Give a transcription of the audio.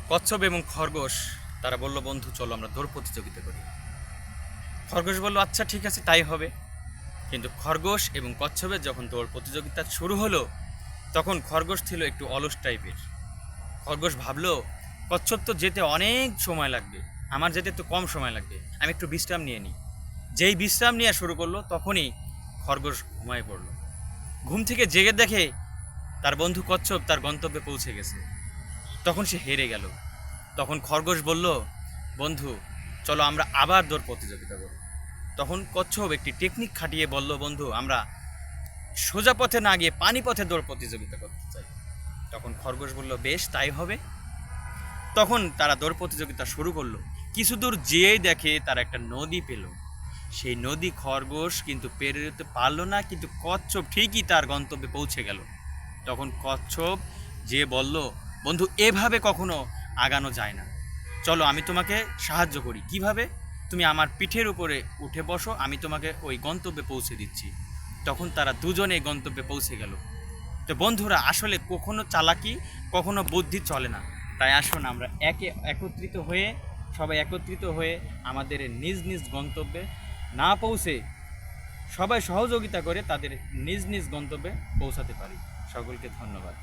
কচ্ছপ এবং খরগোশ তারা বলল, বন্ধু চলো আমরা দৌড় প্রতিযোগিতা করি। খরগোশ বলল, আচ্ছা ঠিক আছে তাই হবে। কিন্তু খরগোশ এবং কচ্ছপের যখন দৌড় প্রতিযোগিতা শুরু হলো, তখন খরগোশ ছিল একটু অলস টাইপের। খরগোশ ভাবলো, কচ্ছপ তো যেতে অনেক সময় লাগবে, আমার যেতে তো কম সময় লাগবে, আমি একটু বিশ্রাম নিয়ে নিই। যেই বিশ্রাম নেওয়া শুরু করলো, তখনই খরগোশ ঘুমায় পড়লো। ঘুম থেকে জেগে দেখে তার বন্ধু কচ্ছপ তার গন্তব্যে পৌঁছে গেছে। তখন সে হেরে গেল। তখন খরগোশ বলল, বন্ধু চলো আমরা আবার দৌড় প্রতিযোগিতা করি। তখন কচ্ছপ একটি টেকনিক খাটিয়ে বলল, বন্ধু আমরা সোজা পথে না গিয়ে পানি পথে দৌড় প্রতিযোগিতা করতে চাই। তখন খরগোশ বলল, বেশ তাই হবে। তখন তারা দৌড় প্রতিযোগিতা শুরু করলো। কিছু দূর যেয়েই দেখে তারা একটা নদী পেল। সেই নদী খরগোশ কিন্তু পেরোতে পারলো না, কিন্তু কচ্ছপ ঠিকই তার গন্তব্যে পৌঁছে গেল। তখন কচ্ছপ যে বলল, বন্ধু এভাবে কখনো আগানো যায় না, চলো আমি তোমাকে সাহায্য করি। কিভাবে? তুমি আমার পিঠের উপরে উঠে বসো, আমি তোমাকে ওই গন্তব্যে পৌঁছে দিচ্ছি। তখন তারা দুজনে গন্তব্যে পৌঁছে গেল। তো বন্ধুরা, আসলে কখনো চালাকি কখনো বুদ্ধি চলে না। তাই আসুন আমরা সবাই একত্রিত হয়ে আমাদের নিজ নিজ গন্তব্যে না পৌঁছে সবাই সহযোগিতা করে তাদের নিজ নিজ গন্তব্যে পৌঁছাতে পারি। সকলকে ধন্যবাদ।